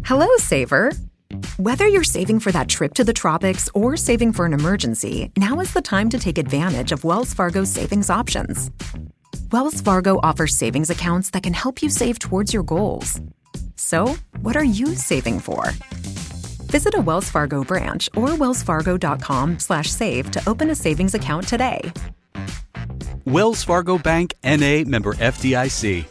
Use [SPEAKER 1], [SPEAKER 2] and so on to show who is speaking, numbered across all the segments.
[SPEAKER 1] Hello, saver. Whether you're saving for that trip to the tropics or saving for an emergency, now is the time to take advantage of Wells Fargo's savings options. Wells Fargo offers savings accounts that can help you save towards your goals. So, what are you saving for? Visit a Wells Fargo branch or wellsfargo.com/save to open a savings account today.
[SPEAKER 2] Wells Fargo Bank, N.A., member FDIC.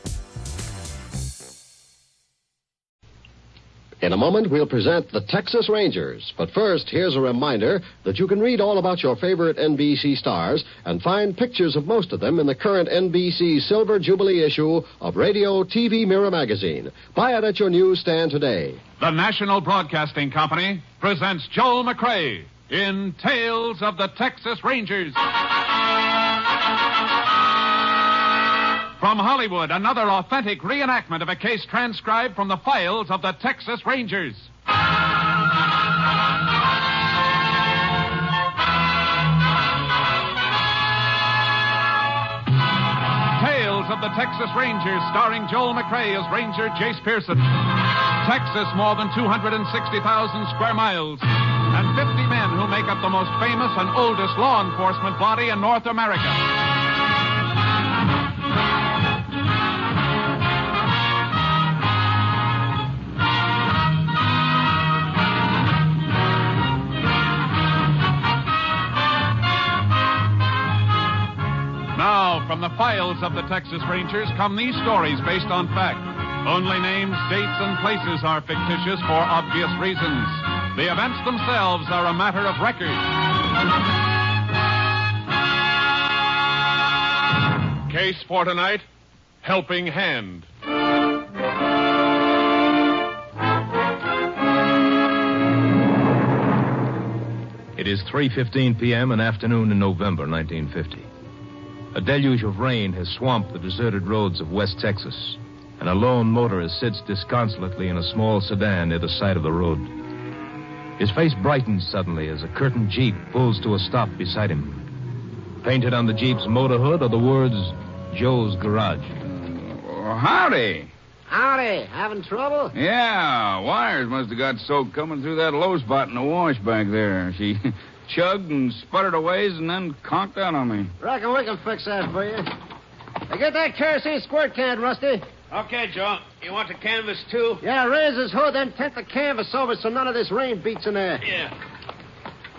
[SPEAKER 3] In a moment, we'll present the Texas Rangers. But first, here's a reminder that you can read all about your favorite NBC stars and find pictures of most of them in the current NBC Silver Jubilee issue of Radio TV Mirror magazine. Buy it at your newsstand today.
[SPEAKER 4] The National Broadcasting Company presents Joel McCrea in Tales of the Texas Rangers. From Hollywood, another authentic reenactment of a case transcribed from the files of the Texas Rangers. Tales of the Texas Rangers, starring Joel McCrea as Ranger Jace Pearson. Texas, more than 260,000 square miles, and 50 men who make up the most famous and oldest law enforcement body in North America. Now, from the files of the Texas Rangers come these stories based on fact. Only names, dates, and places are fictitious for obvious reasons. The events themselves are a matter of record. Case for tonight, Helping Hand.
[SPEAKER 5] It is 3:15 p.m. an afternoon in November 1950. A deluge of rain has swamped the deserted roads of West Texas, and a lone motorist sits disconsolately in a small sedan near the side of the road. His face brightens suddenly as a curtained Jeep pulls to a stop beside him. Painted on the Jeep's motor hood are the words, Joe's Garage.
[SPEAKER 6] Howdy.
[SPEAKER 7] Howdy. Having trouble?
[SPEAKER 6] Yeah, wires must have got soaked coming through that low spot in the wash back there. She chugged and sputtered a ways and then conked out on me.
[SPEAKER 7] Reckon we can fix that for you. Hey, get that kerosene squirt can, Rusty.
[SPEAKER 8] Okay, Joe. You want the canvas, too?
[SPEAKER 7] Yeah, raise his hood, then tent the canvas over so none of this rain beats in there.
[SPEAKER 8] Yeah.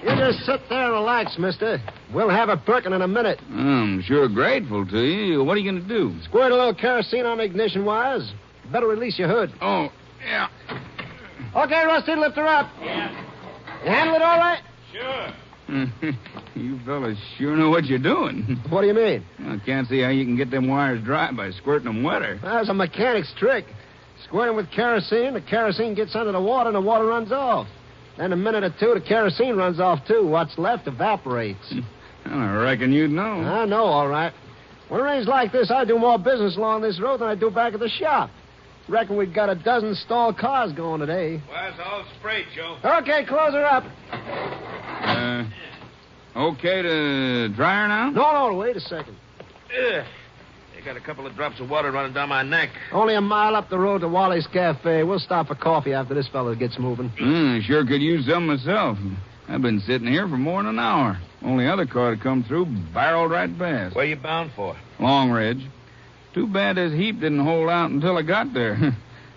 [SPEAKER 7] You just sit there and relax, mister. We'll have it perking in a minute.
[SPEAKER 6] I'm sure grateful to you. What are you going to do?
[SPEAKER 7] Squirt a little kerosene on the ignition wires. Better release your hood.
[SPEAKER 6] Oh, yeah.
[SPEAKER 7] Okay, Rusty, lift her up.
[SPEAKER 8] Yeah.
[SPEAKER 7] You handle it all right?
[SPEAKER 8] Sure.
[SPEAKER 6] You fellas sure know what you're doing.
[SPEAKER 7] What do you mean?
[SPEAKER 6] I can't see how you can get them wires dry by squirting them wetter.
[SPEAKER 7] That's a mechanic's trick. Squirt them with kerosene, the kerosene gets under the water, and the water runs off. Then a minute or two, the kerosene runs off, too. What's left evaporates.
[SPEAKER 6] I reckon you'd know.
[SPEAKER 7] I know, all right. When it rains like this, I do more business along this road than I do back at the shop. Reckon we've got a dozen stalled cars going today.
[SPEAKER 8] Well, it's all sprayed, Joe.
[SPEAKER 7] Okay, close her up.
[SPEAKER 6] Okay to dry her now?
[SPEAKER 7] No, wait a second.
[SPEAKER 8] Ugh. You got a couple of drops of water running down my neck.
[SPEAKER 7] Only a mile up the road to Wally's Cafe. We'll stop for coffee after this fella gets moving.
[SPEAKER 6] Sure could use some myself. I've been sitting here for more than an hour. Only other car to come through barreled right past.
[SPEAKER 8] Where you bound for?
[SPEAKER 6] Long Ridge. Too bad this heap didn't hold out until I got there.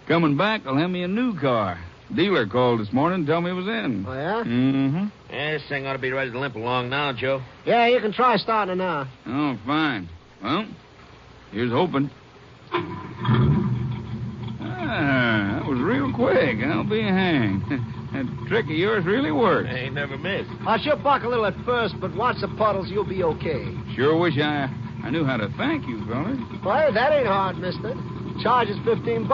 [SPEAKER 6] Coming back, they'll have me a new car. Dealer called this morning and told me it was in.
[SPEAKER 7] Oh, yeah?
[SPEAKER 6] Mm-hmm.
[SPEAKER 8] Yeah, this thing ought to be ready to limp along now, Joe.
[SPEAKER 7] Yeah, you can try starting it now.
[SPEAKER 6] Oh, fine. Well, here's hoping. That was real quick. I'll be hanged. That trick of yours really worked.
[SPEAKER 8] I ain't never missed.
[SPEAKER 7] I should buck a little at first, but watch the puddles. You'll be okay.
[SPEAKER 6] Sure wish I knew how to thank you, fellas.
[SPEAKER 7] Well, that ain't hard, mister. Charge is $15.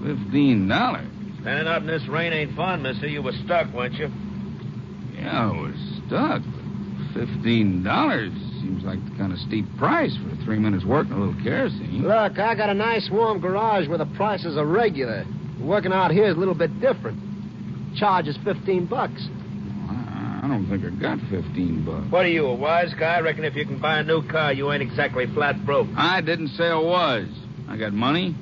[SPEAKER 6] $15?
[SPEAKER 8] Standing out in this rain ain't fun, mister. You were stuck, weren't you?
[SPEAKER 6] Yeah, I was stuck. $15 seems like the kind of steep price for 3 minutes work and a little kerosene.
[SPEAKER 7] Look, I got a nice warm garage where the prices are regular. Working out here is a little bit different. Charge is $15.
[SPEAKER 6] I don't think I got $15.
[SPEAKER 8] What are you, a wise guy? I reckon if you can buy a new car, you ain't exactly flat broke.
[SPEAKER 6] I didn't say I was. I got money,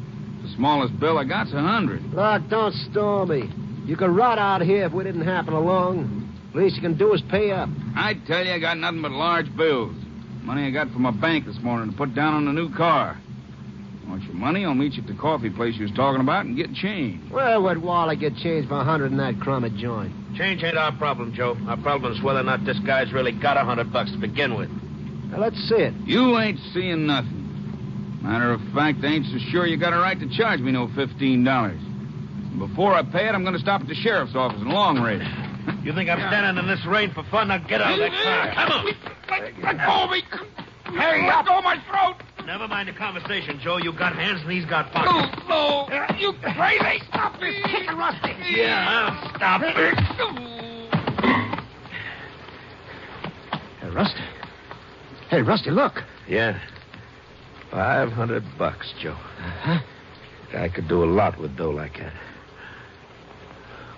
[SPEAKER 6] a The smallest bill I got's 100.
[SPEAKER 7] Look, don't stall me. You could rot out here if we didn't happen along. Least you can do is pay up.
[SPEAKER 6] I tell you, I got nothing but large bills. Money I got from my bank this morning to put down on the new car. Want your money? I'll meet you at the coffee place you was talking about and get change.
[SPEAKER 7] Where would Wally get change for 100 in that crummy joint?
[SPEAKER 8] Change ain't our problem, Joe. Our problem is whether or not this guy's really got $100 to begin with.
[SPEAKER 7] Now, let's see it.
[SPEAKER 6] You ain't seeing nothing. Matter of fact, I ain't so sure you got a right to charge me no $15. Before I pay it, I'm going to stop at the sheriff's office in Long Ridge.
[SPEAKER 8] You think I'm standing in this rain for fun? Now get out of that car. Come on.
[SPEAKER 6] Let go of me. Hurry up. Let go of my throat.
[SPEAKER 8] Never mind the conversation, Joe. You got hands and he's got pockets.
[SPEAKER 6] No. You crazy. Stop this. Kick it, Rusty.
[SPEAKER 8] Yeah, I'll stop it.
[SPEAKER 7] Hey, Rusty. Hey, Rusty, look.
[SPEAKER 8] Yeah. $500, Joe.
[SPEAKER 7] Uh-huh.
[SPEAKER 8] Guy could do a lot with dough like that.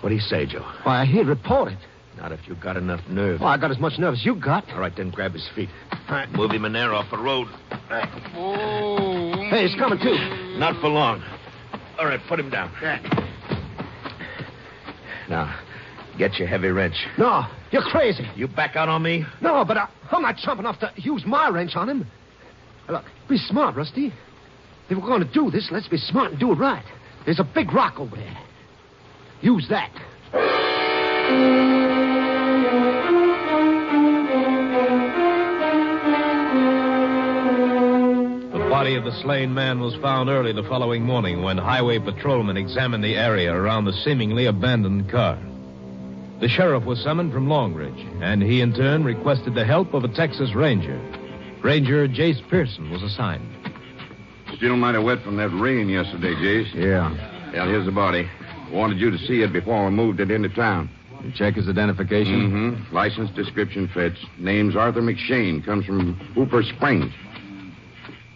[SPEAKER 8] What do you say, Joe?
[SPEAKER 7] Why, he'd report it.
[SPEAKER 8] Not if you got enough nerve.
[SPEAKER 7] Well, I got as much nerve as you got.
[SPEAKER 8] All right, then grab his feet. All right. Move him in there off the road.
[SPEAKER 6] Oh.
[SPEAKER 7] Hey, he's coming, too.
[SPEAKER 8] Not for long. All right, put him down.
[SPEAKER 7] Yeah.
[SPEAKER 8] Now, get your heavy wrench.
[SPEAKER 7] No, you're crazy.
[SPEAKER 8] You back out on me?
[SPEAKER 7] No, but I'm not chump enough to use my wrench on him. Look, be smart, Rusty. If we're going to do this, let's be smart and do it right. There's a big rock over there. Use that.
[SPEAKER 5] The body of the slain man was found early the following morning when highway patrolmen examined the area around the seemingly abandoned car. The sheriff was summoned from Long Ridge, and he in turn requested the help of a Texas Ranger. Ranger Jace Pearson was assigned.
[SPEAKER 9] Still mighty wet from that rain yesterday, Jace.
[SPEAKER 10] Yeah.
[SPEAKER 9] Well, here's the body. Wanted you to see it before we moved it into town.
[SPEAKER 10] You check his identification?
[SPEAKER 9] Mm-hmm. License description fits. Name's Arthur McShane. Comes from Hooper Springs.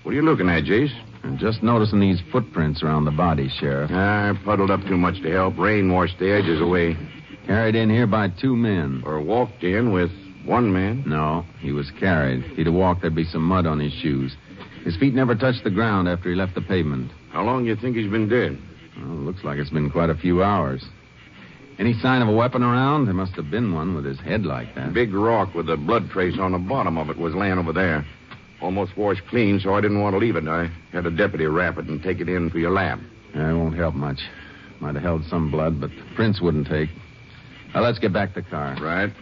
[SPEAKER 9] What are you looking at, Jace?
[SPEAKER 10] I'm just noticing these footprints around the body, Sheriff.
[SPEAKER 9] Puddled up too much to help. Rain washed the edges away.
[SPEAKER 10] Carried in here by 2 men.
[SPEAKER 9] Or walked in with 1 man.
[SPEAKER 10] No, he was carried. If he'd have walked, there'd be some mud on his shoes. His feet never touched the ground after he left the pavement.
[SPEAKER 9] How long do you think he's been dead?
[SPEAKER 10] Well, looks like it's been quite a few hours. Any sign of a weapon around? There must have been one with his head like that.
[SPEAKER 9] Big rock with a blood trace on the bottom of it was laying over there. Almost washed clean, so I didn't want to leave it. I had a deputy wrap it and take it in for your lab.
[SPEAKER 10] Yeah, it won't help much. Might have held some blood, but the prints wouldn't take. Now, let's get back to the car.
[SPEAKER 9] Right.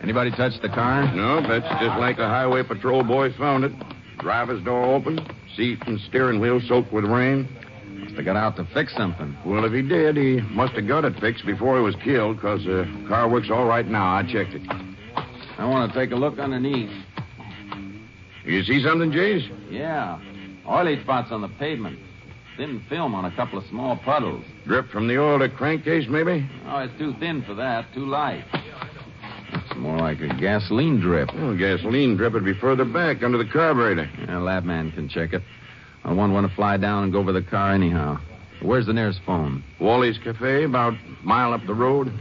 [SPEAKER 10] Anybody touch the car?
[SPEAKER 9] No, that's just like the highway patrol boys found it. Driver's door open, seat and steering wheel soaked with rain.
[SPEAKER 10] Must have got out to fix something.
[SPEAKER 9] Well, if he did, he must have got it fixed before he was killed, because the car works all right now. I checked it.
[SPEAKER 10] I want to take a look underneath.
[SPEAKER 9] You see something, Jace?
[SPEAKER 10] Yeah. Oily spots on the pavement. Thin film on a couple of small puddles.
[SPEAKER 9] Drip from the oil to crankcase, maybe?
[SPEAKER 10] Oh, it's too thin for that. Too light. It's more like a gasoline drip.
[SPEAKER 9] Well, gasoline drip would be further back under the carburetor.
[SPEAKER 10] Yeah, lab man can check it. I want one to fly down and go over the car anyhow. Where's the nearest phone?
[SPEAKER 9] Wally's Cafe, about a mile up the road.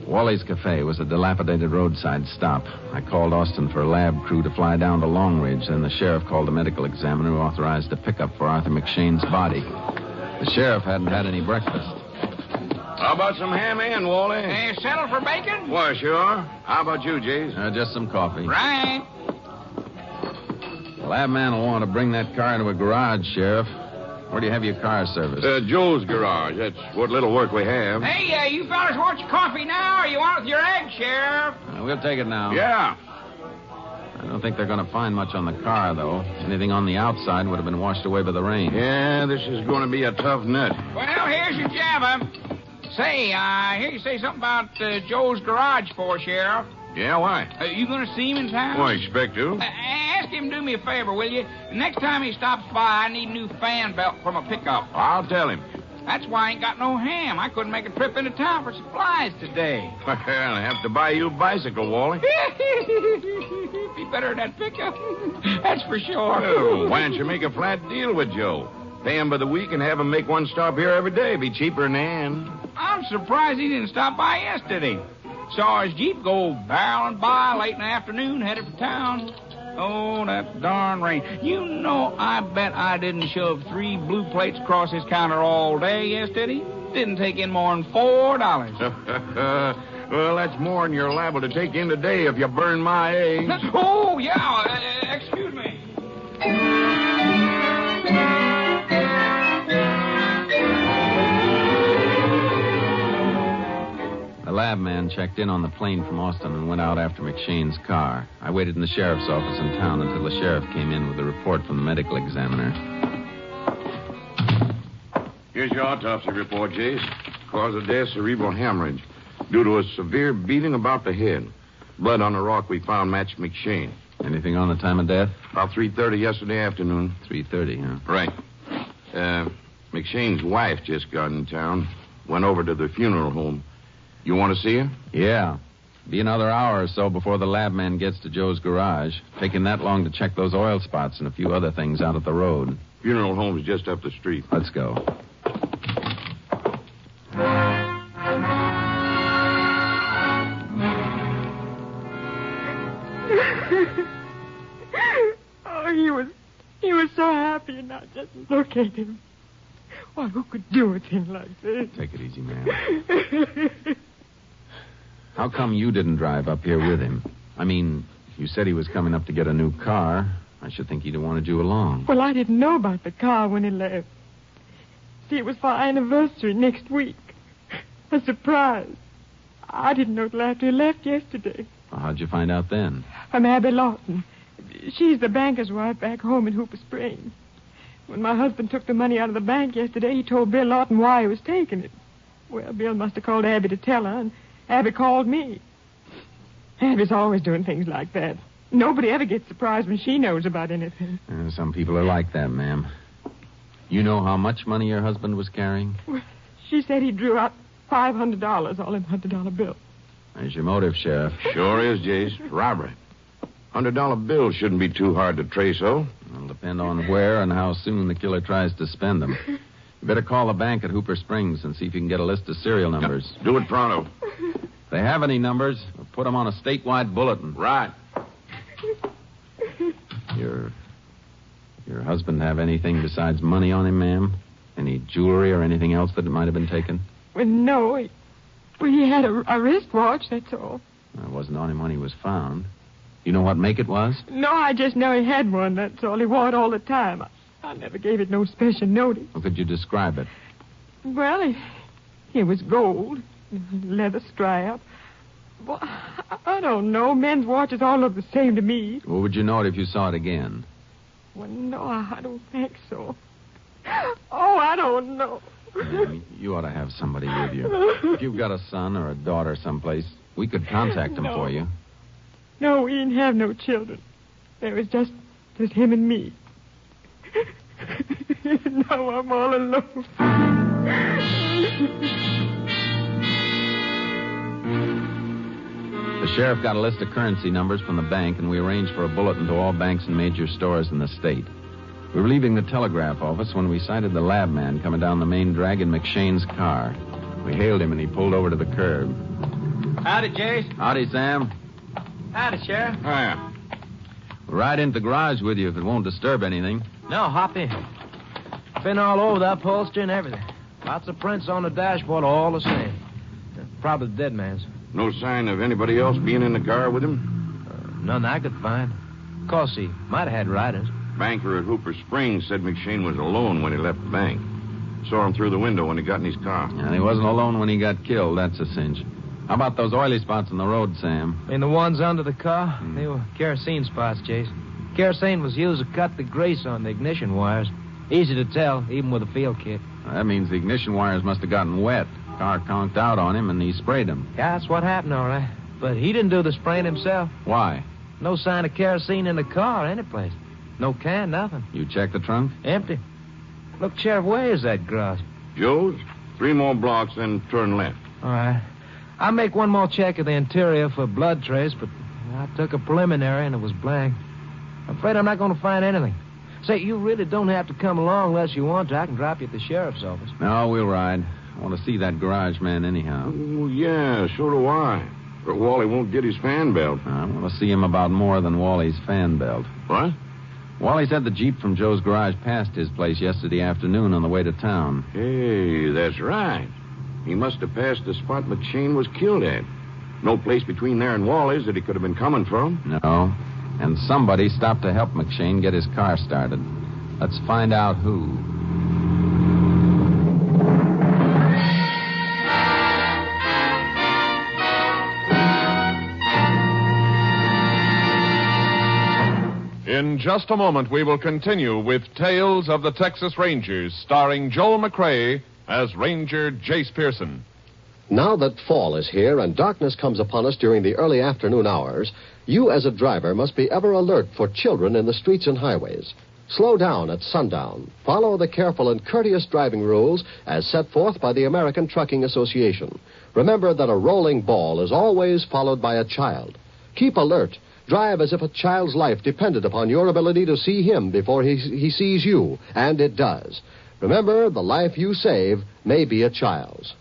[SPEAKER 10] Wally's Cafe was a dilapidated roadside stop. I called Austin for a lab crew to fly down to Long Ridge. Then the sheriff called a medical examiner who authorized a pickup for Arthur McShane's body. The sheriff hadn't had any breakfast.
[SPEAKER 9] How about some ham and, Wally?
[SPEAKER 6] Settle for bacon?
[SPEAKER 9] Why, sure. How about you, Jace?
[SPEAKER 10] Just some coffee.
[SPEAKER 6] Right.
[SPEAKER 10] The lab man will want to bring that car into a garage, Sheriff. Where do you have your car serviced?
[SPEAKER 9] Joe's garage. That's what little work we have.
[SPEAKER 6] Hey, you fellas want your coffee now, or you want it with your egg, Sheriff?
[SPEAKER 10] We'll take it now.
[SPEAKER 9] Yeah.
[SPEAKER 10] I don't think they're going to find much on the car, though. Anything on the outside would have been washed away by the rain.
[SPEAKER 9] Yeah, this is going to be a tough nut.
[SPEAKER 6] Well, here's your jabber. Say, I hear you say something about Joe's garage for, Sheriff.
[SPEAKER 9] Yeah, why?
[SPEAKER 6] You going to see him in town?
[SPEAKER 9] Well, I expect to.
[SPEAKER 6] Ask him to do me a favor, will you? Next time he stops by, I need a new fan belt from a pickup.
[SPEAKER 9] I'll tell him.
[SPEAKER 6] That's why I ain't got no ham. I couldn't make a trip into town for supplies today.
[SPEAKER 9] Well, I have to buy you a bicycle, Wally.
[SPEAKER 6] Be better than that pickup. That's for sure.
[SPEAKER 9] Well, why don't you make a flat deal with Joe? Pay him by the week and have him make one stop here every day. Be cheaper than Ann.
[SPEAKER 6] I'm surprised he didn't stop by yesterday. Saw his Jeep go barreling by late in the afternoon, headed for town. Oh, that darn rain. You know, I bet I didn't shove 3 blue plates across his counter all day, yes, did he? Didn't take in more than $4.
[SPEAKER 9] Well, that's more than you're liable to take in today if you burn my eggs.
[SPEAKER 6] Oh, yeah. Excuse me.
[SPEAKER 10] The lab man checked in on the plane from Austin and went out after McShane's car. I waited in the sheriff's office in town until the sheriff came in with a report from the medical examiner.
[SPEAKER 9] Here's your autopsy report, Jace. Cause of death, cerebral hemorrhage. Due to a severe beating about the head. Blood on the rock we found matched McShane.
[SPEAKER 10] Anything on the time of death?
[SPEAKER 9] About 3:30 yesterday afternoon.
[SPEAKER 10] 3:30, huh?
[SPEAKER 9] Right. McShane's wife just got in town. Went over to the funeral home. You want to see her?
[SPEAKER 10] Yeah. Be another hour or so before the lab man gets to Joe's garage. Taking that long to check those oil spots and a few other things out at the road.
[SPEAKER 9] Funeral home's just up the street.
[SPEAKER 10] Let's go.
[SPEAKER 11] Oh, he was so happy, and now just look at him. Why, who could do a thing like this?
[SPEAKER 10] Take it easy, ma'am. How come you didn't drive up here with him? I mean, you said he was coming up to get a new car. I should think he'd have wanted you along.
[SPEAKER 11] Well, I didn't know about the car when he left. See, it was for our anniversary next week. A surprise. I didn't know till after he left yesterday.
[SPEAKER 10] Well, how'd you find out then?
[SPEAKER 11] From Abby Lawton. She's the banker's wife back home in Hooper Springs. When my husband took the money out of the bank yesterday, he told Bill Lawton why he was taking it. Well, Bill must have called Abby to tell her, and Abby called me. Abby's always doing things like that. Nobody ever gets surprised when she knows about anything.
[SPEAKER 10] Some people are like that, ma'am. You know how much money your husband was carrying?
[SPEAKER 11] Well, she said he drew out $500, all in $100 bills.
[SPEAKER 10] There's your motive, Sheriff.
[SPEAKER 9] Sure is, Jace. Robbery. $100 bills shouldn't be too hard to trace, though.
[SPEAKER 10] It'll depend on where and how soon the killer tries to spend them. You better call the bank at Hooper Springs and see if you can get a list of serial numbers.
[SPEAKER 9] Do it pronto.
[SPEAKER 10] If they have any numbers, we'll put them on a statewide bulletin.
[SPEAKER 9] Right.
[SPEAKER 10] Your husband have anything besides money on him, ma'am? Any jewelry or anything else that might have been taken?
[SPEAKER 11] Well, no. He had a wristwatch, that's all.
[SPEAKER 10] It wasn't on him when he was found. You know what make it was?
[SPEAKER 11] No, I just know he had one, that's all. He wore it all the time. I never gave it no special notice.
[SPEAKER 10] How could you describe it?
[SPEAKER 11] Well, it was gold, leather strap. Well, I don't know. Men's watches all look the same to me.
[SPEAKER 10] Well, would you know it if you saw it again?
[SPEAKER 11] Well, no, I don't think so. Oh, I don't know.
[SPEAKER 10] You ought to have somebody with you. If you've got a son or a daughter someplace, we could contact them for you.
[SPEAKER 11] No, we didn't have no children. There was just him and me. Now I'm all alone.
[SPEAKER 10] The sheriff got a list of currency numbers from the bank, and we arranged for a bulletin to all banks and major stores in the state. We were leaving the telegraph office when we sighted the lab man coming down the main drag in McShane's car. We hailed him, and he pulled over to the curb.
[SPEAKER 12] Howdy, Jace.
[SPEAKER 10] Howdy, Sam.
[SPEAKER 12] Howdy, Sheriff.
[SPEAKER 9] Hiya.
[SPEAKER 10] We'll ride into the garage with you if it won't disturb anything.
[SPEAKER 12] No, hop in. Been all over the upholstery and everything. Lots of prints on the dashboard, all the same. Probably the dead man's.
[SPEAKER 9] No sign of anybody else being in the car with him?
[SPEAKER 12] None I could find. Of course, he might have had riders.
[SPEAKER 9] Banker at Hooper Springs said McShane was alone when he left the bank. Saw him through the window when he got in his car.
[SPEAKER 10] And he wasn't alone when he got killed, that's a cinch. How about those oily spots on the road, Sam?
[SPEAKER 12] And the ones under the car? They were kerosene spots, Chase. Kerosene was used to cut the grease on the ignition wires. Easy to tell, even with a field kit.
[SPEAKER 10] That means the ignition wires must have gotten wet. Car conked out on him, and he sprayed them.
[SPEAKER 12] Yeah, that's what happened, all right. But he didn't do the spraying himself.
[SPEAKER 10] Why?
[SPEAKER 12] No sign of kerosene in the car, anyplace. No can, nothing.
[SPEAKER 10] You checked the trunk?
[SPEAKER 12] Empty. Look, Sheriff, where is that garage?
[SPEAKER 9] Joe's? 3 more blocks, then turn left.
[SPEAKER 12] All right. I'll make one more check of the interior for blood trace, but I took a preliminary and it was blank. I'm afraid I'm not going to find anything. Say, you really don't have to come along unless you want to. I can drop you at the sheriff's office.
[SPEAKER 10] No, we'll ride. I want to see that garage man anyhow.
[SPEAKER 9] Oh, yeah, so do I. But Wally won't get his fan belt.
[SPEAKER 10] I want to see him about more than Wally's fan belt.
[SPEAKER 9] What?
[SPEAKER 10] Wally said the Jeep from Joe's garage passed his place yesterday afternoon on the way to town.
[SPEAKER 9] Hey, that's right. He must have passed the spot McShane was killed at. No place between there and Wally's that he could have been coming from.
[SPEAKER 10] No. And somebody stopped to help McShane get his car started. Let's find out who.
[SPEAKER 4] In just a moment, we will continue with Tales of the Texas Rangers, starring Joel McCrea as Ranger Jace Pearson.
[SPEAKER 3] Now that fall is here and darkness comes upon us during the early afternoon hours, you as a driver must be ever alert for children in the streets and highways. Slow down at sundown. Follow the careful and courteous driving rules as set forth by the American Trucking Association. Remember that a rolling ball is always followed by a child. Keep alert. Drive as if a child's life depended upon your ability to see him before he sees you, and it does. Remember, the life you save may be a child's.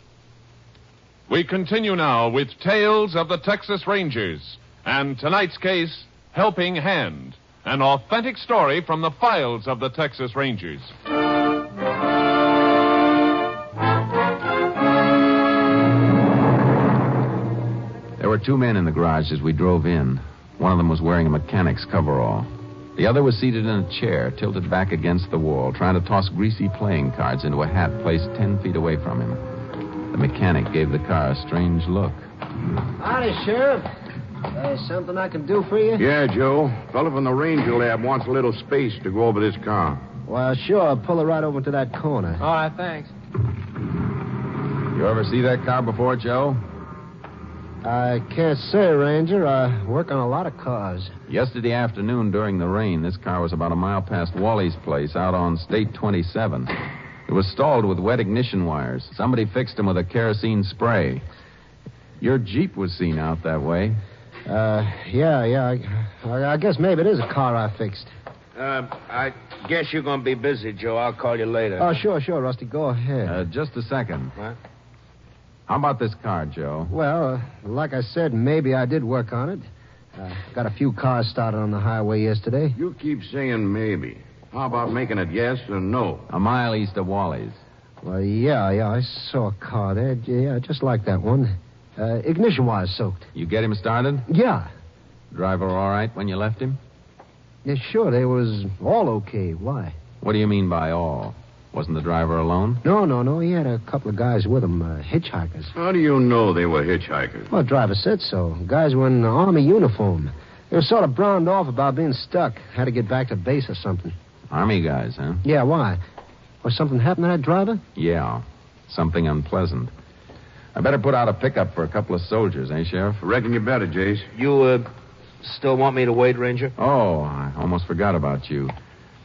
[SPEAKER 4] We continue now with Tales of the Texas Rangers, and tonight's case, Helping Hand, an authentic story from the files of the Texas Rangers.
[SPEAKER 10] There were two men in the garage as we drove in. One of them was wearing a mechanic's coverall. The other was seated in a chair, tilted back against the wall, trying to toss greasy playing cards into a hat placed 10 feet away from him. The mechanic gave the car a strange look.
[SPEAKER 7] Howdy, Sheriff. Something I can do for you?
[SPEAKER 9] Yeah, Joe. Fellow from the Ranger Lab wants a little space to go over this car.
[SPEAKER 7] Well, sure. Pull it right over to that corner.
[SPEAKER 12] All right, thanks.
[SPEAKER 10] You ever see that car before, Joe?
[SPEAKER 7] I can't say, Ranger. I work on a lot of cars.
[SPEAKER 10] Yesterday afternoon during the rain, this car was about a mile past Wally's place out on State 27. It was stalled with wet ignition wires. Somebody fixed them with a kerosene spray. Your Jeep was seen out that way.
[SPEAKER 7] Yeah. I guess maybe it is a car I fixed.
[SPEAKER 8] I guess you're going to be busy, Joe. I'll call you later.
[SPEAKER 7] Oh, sure, Rusty. Go ahead.
[SPEAKER 10] Just a second.
[SPEAKER 8] What?
[SPEAKER 10] How about this car, Joe?
[SPEAKER 7] Well, like I said, maybe I did work on it. Got a few cars started on the highway yesterday.
[SPEAKER 9] You keep saying maybe. How about making it yes or no?
[SPEAKER 10] A mile east of Wally's.
[SPEAKER 7] Well, yeah, I saw a car there. Yeah, just like that one. Ignition wires soaked.
[SPEAKER 10] You get him started?
[SPEAKER 7] Yeah.
[SPEAKER 10] Driver all right when you left him?
[SPEAKER 7] Yeah, sure. They was all okay. Why?
[SPEAKER 10] What do you mean by all? Wasn't the driver alone?
[SPEAKER 7] No. He had a couple of guys with him, hitchhikers.
[SPEAKER 9] How do you know they were hitchhikers?
[SPEAKER 7] Well, the driver said so. Guys were in Army uniform. They were sort of browned off about being stuck. Had to get back to base or something.
[SPEAKER 10] Army guys, huh?
[SPEAKER 7] Yeah, why? Was something happened to that driver?
[SPEAKER 10] Yeah, something unpleasant. I better put out a pickup for a couple of soldiers, eh, Sheriff?
[SPEAKER 9] I reckon you better, Jace.
[SPEAKER 8] You, still want me to wait, Ranger?
[SPEAKER 10] Oh, I almost forgot about you.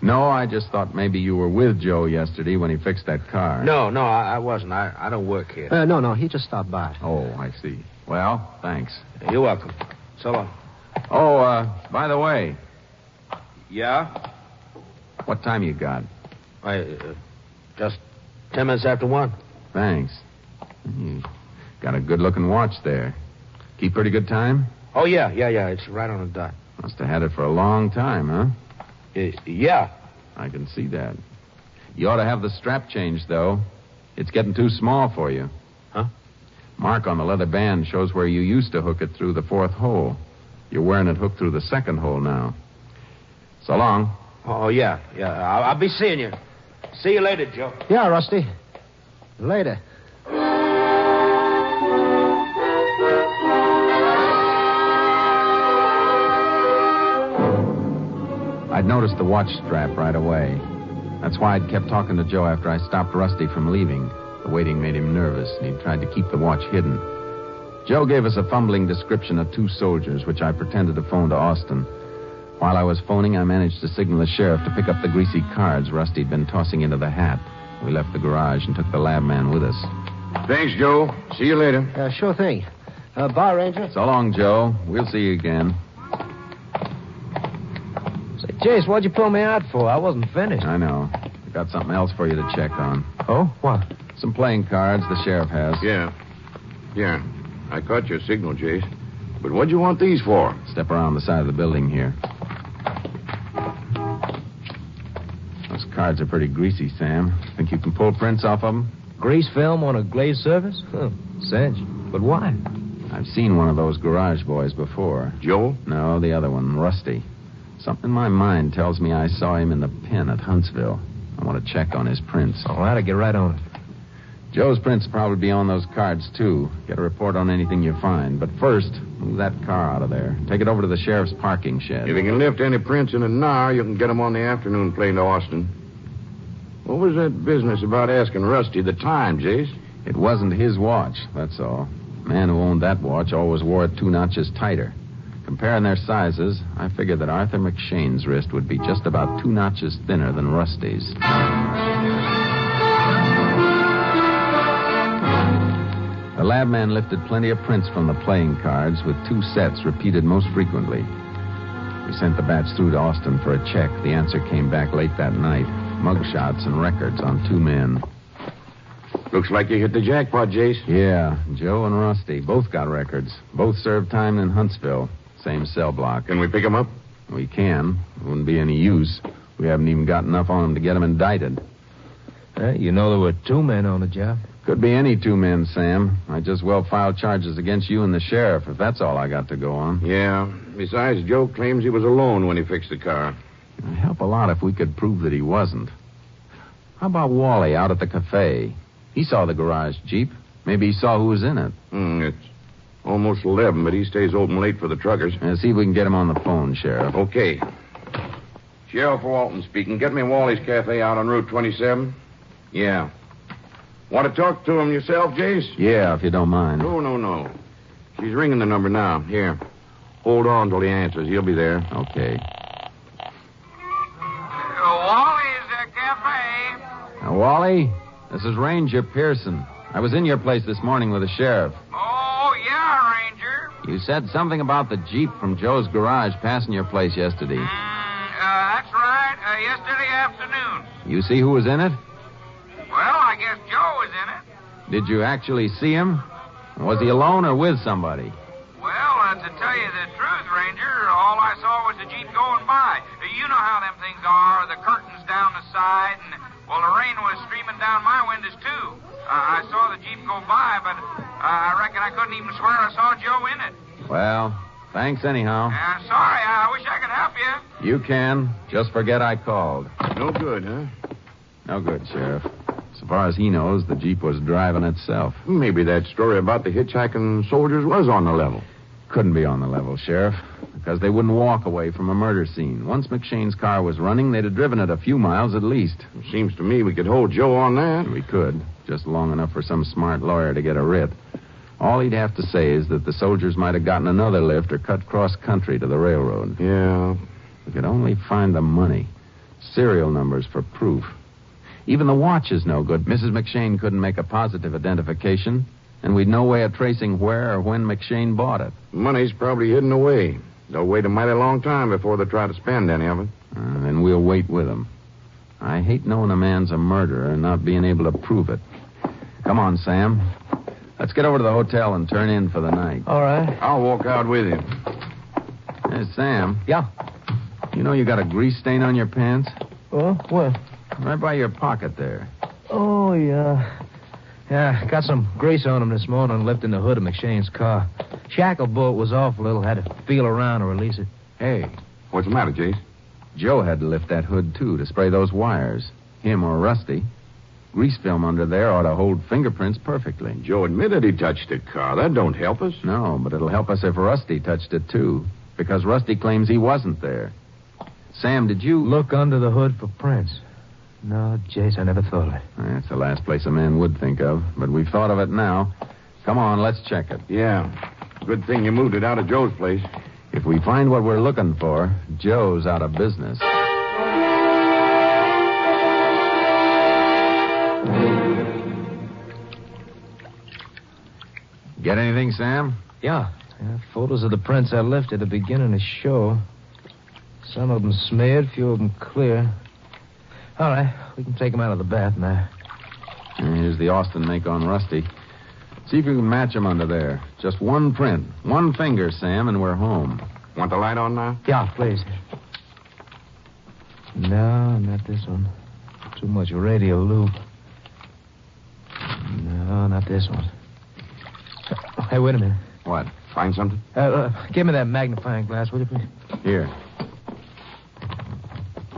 [SPEAKER 10] No, I just thought maybe you were with Joe yesterday when he fixed that car.
[SPEAKER 8] No, I wasn't. I don't work here.
[SPEAKER 7] No, he just stopped by.
[SPEAKER 10] Oh, I see. Well, thanks.
[SPEAKER 8] You're welcome. So long.
[SPEAKER 10] Oh, by the way.
[SPEAKER 8] Yeah?
[SPEAKER 10] What time you got?
[SPEAKER 8] Just 10 minutes after 1.
[SPEAKER 10] Thanks. You got a good-looking watch there. Keep pretty good time?
[SPEAKER 8] Oh, yeah. It's right on the dot.
[SPEAKER 10] Must have had it for a long time, huh?
[SPEAKER 8] Yeah.
[SPEAKER 10] I can see that. You ought to have the strap changed, though. It's getting too small for you.
[SPEAKER 8] Huh?
[SPEAKER 10] Mark on the leather band shows where you used to hook it through the 4th hole. You're wearing it hooked through the 2nd hole now. So long.
[SPEAKER 8] Oh, yeah. I'll be seeing you. See you later, Joe.
[SPEAKER 7] Yeah, Rusty. Later.
[SPEAKER 10] I'd noticed the watch strap right away. That's why I'd kept talking to Joe after I stopped Rusty from leaving. The waiting made him nervous, and he tried to keep the watch hidden. Joe gave us a fumbling description of 2 soldiers, which I pretended to phone to Austin. While I was phoning, I managed to signal the sheriff to pick up the greasy cards Rusty'd been tossing into the hat. We left the garage and took the lab man with us.
[SPEAKER 9] Thanks, Joe. See you later.
[SPEAKER 7] Sure thing. Bye, Ranger.
[SPEAKER 10] So long, Joe. We'll see you again.
[SPEAKER 12] Say, Jace, what'd you pull me out for? I wasn't finished.
[SPEAKER 10] I know. I got something else for you to check on.
[SPEAKER 12] Oh? What?
[SPEAKER 10] Some playing cards the sheriff has.
[SPEAKER 9] Yeah. I caught your signal, Jace. But what'd you want these for?
[SPEAKER 10] Step around the side of the building here. Those cards are pretty greasy, Sam. Think you can pull prints off of them?
[SPEAKER 12] Grease film on a glazed surface? Cinch. But why?
[SPEAKER 10] I've seen one of those garage boys before.
[SPEAKER 9] Joe?
[SPEAKER 10] No, the other one, Rusty. Something in my mind tells me I saw him in the pen at Huntsville. I want to check on his prints.
[SPEAKER 12] All right, I'll get right on it.
[SPEAKER 10] Joe's prints will probably be on those cards, too. Get a report on anything you find. But first, move that car out of there. Take it over to the sheriff's parking shed.
[SPEAKER 9] If you can lift any prints in an hour, you can get them on the afternoon plane to Austin. What was that business about asking Rusty the time, Jace?
[SPEAKER 10] It wasn't his watch, that's all. The man who owned that watch always wore it 2 notches tighter. Comparing their sizes, I figured that Arthur McShane's wrist would be just about 2 notches thinner than Rusty's. The lab man lifted plenty of prints from the playing cards with 2 sets repeated most frequently. We sent the batch through to Austin for a check. The answer came back late that night. Mugshots and records on 2 men.
[SPEAKER 9] Looks like you hit the jackpot, Jace.
[SPEAKER 10] Yeah, Joe and Rusty both got records. Both served time in Huntsville. Same cell block.
[SPEAKER 9] Can we pick them up?
[SPEAKER 10] We can. It wouldn't be any use. We haven't even got enough on them to get them indicted.
[SPEAKER 12] You know there were 2 men on the job.
[SPEAKER 10] Could be any 2 men, Sam. I just well filed charges against you and the sheriff, if that's all I got to go on.
[SPEAKER 9] Yeah. Besides, Joe claims he was alone when he fixed the car.
[SPEAKER 10] It'd help a lot if we could prove that he wasn't. How about Wally out at the cafe? He saw the garage Jeep. Maybe he saw who was in it.
[SPEAKER 9] It's almost 11, but he stays open late for the truckers.
[SPEAKER 10] See if we can get him on the phone, Sheriff.
[SPEAKER 9] Okay. Sheriff Walton speaking. Get me Wally's Cafe out on Route 27. Yeah. Want to talk to him yourself, Jace?
[SPEAKER 10] Yeah, if you don't mind.
[SPEAKER 9] No. She's ringing the number now. Here. Hold on till he answers. He'll be there.
[SPEAKER 10] Okay.
[SPEAKER 6] Wally's Cafe.
[SPEAKER 10] Now, Wally, this is Ranger Pearson. I was in your place this morning with the sheriff.
[SPEAKER 6] Oh, yeah, Ranger.
[SPEAKER 10] You said something about the Jeep from Joe's garage passing your place yesterday.
[SPEAKER 6] That's right. Yesterday afternoon.
[SPEAKER 10] You see who was in it?
[SPEAKER 6] Well, I guess Joe was in it.
[SPEAKER 10] Did you actually see him? Was he alone or with somebody?
[SPEAKER 6] Well, to tell you the truth, Ranger, all I saw was the Jeep going by. You know how them things are, the curtains down the side, and, well, the rain was streaming down my windows, too. I saw the Jeep go by, but I reckon I couldn't even swear I saw Joe in it.
[SPEAKER 10] Well, thanks anyhow.
[SPEAKER 6] Sorry, I wish I could help you.
[SPEAKER 10] You can. Just forget I called.
[SPEAKER 9] No good, huh?
[SPEAKER 10] No good, Sheriff. So far as he knows, the Jeep was driving itself.
[SPEAKER 9] Maybe that story about the hitchhiking soldiers was on the level.
[SPEAKER 10] Couldn't be on the level, Sheriff, because they wouldn't walk away from a murder scene. Once McShane's car was running, they'd have driven it a few miles at least.
[SPEAKER 9] It seems to me we could hold Joe on that.
[SPEAKER 10] We could, just long enough for some smart lawyer to get a writ. All he'd have to say is that the soldiers might have gotten another lift or cut cross-country to the railroad.
[SPEAKER 9] Yeah.
[SPEAKER 10] We could only find the money. Serial numbers for proof. Even the watch is no good. Mrs. McShane couldn't make a positive identification, and we'd no way of tracing where or when McShane bought it.
[SPEAKER 9] Money's probably hidden away. They'll wait a mighty long time before they try to spend any of it.
[SPEAKER 10] Then we'll wait with them. I hate knowing a man's a murderer and not being able to prove it. Come on, Sam. Let's get over to the hotel and turn in for the night.
[SPEAKER 12] All right.
[SPEAKER 9] I'll walk out with you.
[SPEAKER 10] Hey, Sam.
[SPEAKER 12] Yeah?
[SPEAKER 10] You know you got a grease stain on your pants?
[SPEAKER 12] Oh, what?
[SPEAKER 10] Right by your pocket there.
[SPEAKER 12] Oh, yeah. Yeah, got some grease on him this morning lifting the hood of McShane's car. Shackle bolt was off a little. Had to feel around to release it.
[SPEAKER 10] Hey.
[SPEAKER 9] What's the matter, Jace?
[SPEAKER 10] Joe had to lift that hood, too, to spray those wires. Him or Rusty. Grease film under there ought to hold fingerprints perfectly.
[SPEAKER 9] Joe admitted he touched the car. That don't help us.
[SPEAKER 10] No, but it'll help us if Rusty touched it, too. Because Rusty claims he wasn't there. Sam, did you...
[SPEAKER 12] Look under the hood for prints. No, Jace, I never thought of it.
[SPEAKER 10] That's the last place a man would think of, but we've thought of it now. Come on, let's check it.
[SPEAKER 9] Yeah. Good thing you moved it out of Joe's place.
[SPEAKER 10] If we find what we're looking for, Joe's out of business. Get anything, Sam?
[SPEAKER 12] Yeah. Photos of the prints I left at the beginning of the show. Some of them smeared, few of them clear. All right, we can take them out of the bath now.
[SPEAKER 10] Here's the Austin make on Rusty. See if you can match them under there. Just one print. One finger, Sam, and we're home.
[SPEAKER 9] Want the light on now?
[SPEAKER 12] Yeah, please. No, not this one. Too much radio loop. No, not this one. Hey, wait a minute.
[SPEAKER 10] What?
[SPEAKER 9] Find something?
[SPEAKER 12] Give me that magnifying glass, will you, please?
[SPEAKER 10] Here.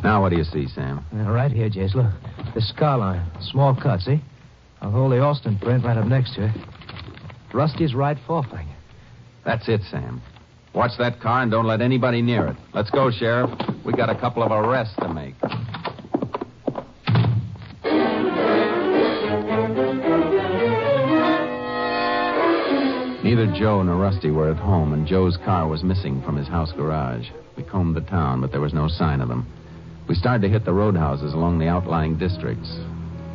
[SPEAKER 10] Now what do you see, Sam?
[SPEAKER 12] Right here, Jace. Look. The scar line. Small cut, see? I'll hold the Austin print right up next to it. Rusty's right forefinger.
[SPEAKER 10] That's it, Sam. Watch that car and don't let anybody near it. Let's go, Sheriff. We got a couple of arrests to make. Neither Joe nor Rusty were at home, and Joe's car was missing from his house garage. We combed the town, but there was no sign of them. We started to hit the roadhouses along the outlying districts.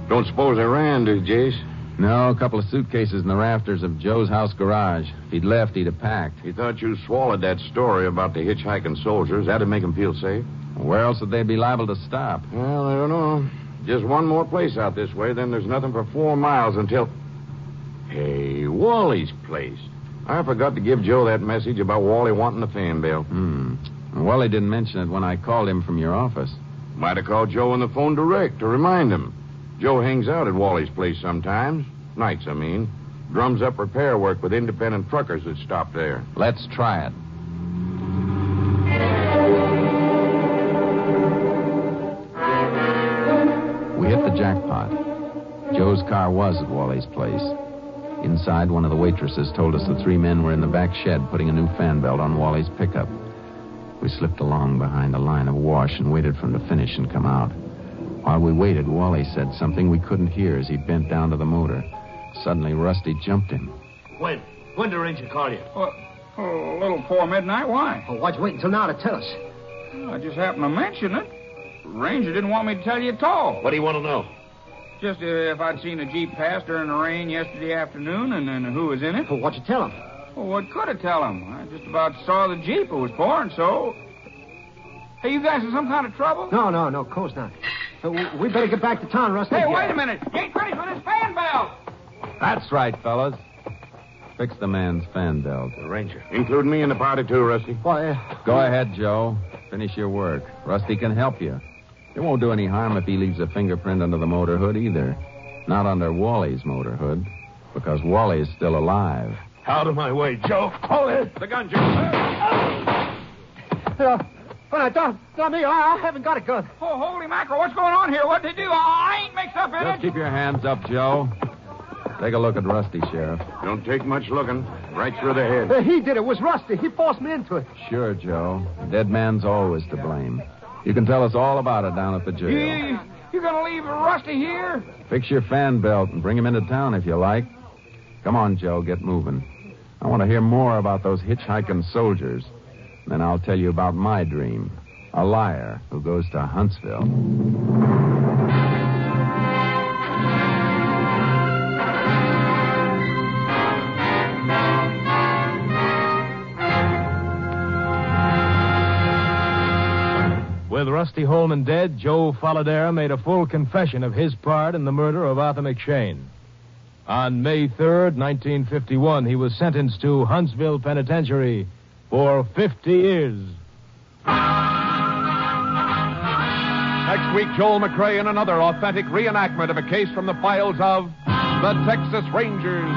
[SPEAKER 9] Don't suppose they ran, do you, Jace?
[SPEAKER 10] No, a couple of suitcases in the rafters of Joe's house garage. If he'd left, he'd have packed.
[SPEAKER 9] He thought you swallowed that story about the hitchhiking soldiers. That'd make him feel safe.
[SPEAKER 10] Where else would they be liable to stop?
[SPEAKER 9] Well, I don't know. Just one more place out this way, then there's nothing for 4 miles until... Hey, Wally's place. I forgot to give Joe that message about Wally wanting the fan belt.
[SPEAKER 10] Wally didn't mention it when I called him from your office.
[SPEAKER 9] Might have called Joe on the phone direct to remind him. Joe hangs out at Wally's place sometimes. Nights, I mean. Drums up repair work with independent truckers that stop there.
[SPEAKER 10] Let's try it. We hit the jackpot. Joe's car was at Wally's place. Inside, one of the waitresses told us the 3 men were in the back shed putting a new fan belt on Wally's pickup. We slipped along behind a line of wash and waited for him to finish and come out. While we waited, Wally said something we couldn't hear as he bent down to the motor. Suddenly, Rusty jumped him.
[SPEAKER 7] When? When did the ranger call you?
[SPEAKER 6] Well, a little before midnight. Why?
[SPEAKER 7] Oh, why'd you wait until now to tell us?
[SPEAKER 6] I just happened to mention it. Ranger didn't want me to tell you at all.
[SPEAKER 7] What do you want to know?
[SPEAKER 6] Just if I'd seen a Jeep pass during the rain yesterday afternoon and who was in it.
[SPEAKER 7] Well, what'd you tell him?
[SPEAKER 6] Well, what could I tell him? I just about saw the Jeep it was pouring, so... Hey, you guys in some kind of trouble?
[SPEAKER 7] No, of course not. We better get back to town, Rusty.
[SPEAKER 6] Hey, wait a minute. You ain't ready for this fan belt.
[SPEAKER 10] That's right, fellas. Fix the man's fan belt.
[SPEAKER 9] The ranger. Include me in the party, too, Rusty.
[SPEAKER 7] Why,
[SPEAKER 10] Go ahead, Joe. Finish your work. Rusty can help you. It won't do any harm if he leaves a fingerprint under the motor hood either. Not under Wally's motor hood, because Wally is still alive.
[SPEAKER 7] Out of my way, Joe. Hold it.
[SPEAKER 9] The gun, Joe.
[SPEAKER 7] Don't me. I haven't got a gun.
[SPEAKER 6] Oh, holy mackerel. What's going on here? What'd they do? I ain't mixed up in
[SPEAKER 10] Just
[SPEAKER 6] it.
[SPEAKER 10] keep your hands up, Joe. Take a look at Rusty, Sheriff.
[SPEAKER 9] Don't take much looking. Right through the head.
[SPEAKER 7] He did it. It was Rusty. He forced me into it.
[SPEAKER 10] Sure, Joe. The dead man's always to blame. You can tell us all about it down at the jail.
[SPEAKER 6] You gonna leave Rusty here?
[SPEAKER 10] Fix your fan belt and bring him into town if you like. Come on, Joe, get moving. I want to hear more about those hitchhiking soldiers. Then I'll tell you about my dream. A liar who goes to Huntsville.
[SPEAKER 12] With Rusty Holman dead, Joe Folladera made a full confession of his part in the murder of Arthur McShane. On May 3rd, 1951, he was sentenced to Huntsville Penitentiary for 50 years.
[SPEAKER 4] Next week, Joel McCrea in another authentic reenactment of a case from the files of the Texas Rangers.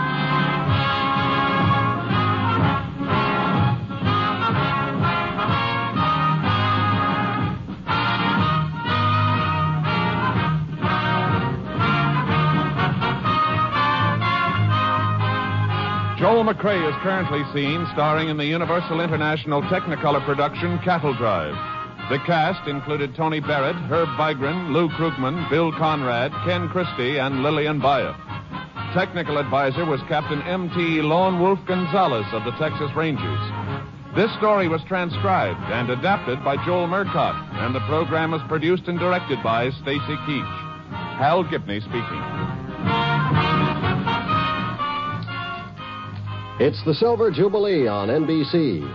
[SPEAKER 4] Joel McCrea is currently seen starring in the Universal International Technicolor production Cattle Drive. The cast included Tony Barrett, Herb Vigran, Lou Krugman, Bill Conrad, Ken Christie, and Lillian Baya. Technical advisor was Captain M.T. Lone Wolf Gonzalez of the Texas Rangers. This story was transcribed and adapted by Joel Murcott, and the program was produced and directed by Stacy Keach. Hal Gibney speaking.
[SPEAKER 3] It's the Silver Jubilee on NBC.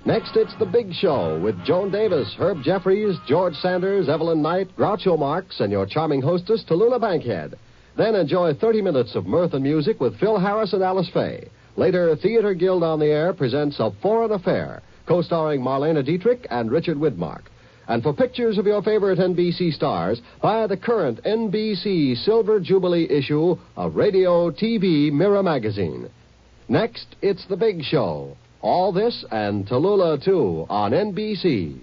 [SPEAKER 3] Next, it's The Big Show with Joan Davis, Herb Jeffries, George Sanders, Evelyn Knight, Groucho Marx, and your charming hostess, Tallulah Bankhead. Then enjoy 30 minutes of mirth and music with Phil Harris and Alice Faye. Later, Theater Guild on the Air presents A Foreign Affair, co-starring Marlena Dietrich and Richard Widmark. And for pictures of your favorite NBC stars, buy the current NBC Silver Jubilee issue of Radio TV Mirror Magazine. Next, it's The Big Show. All this and Tallulah, too, on NBC.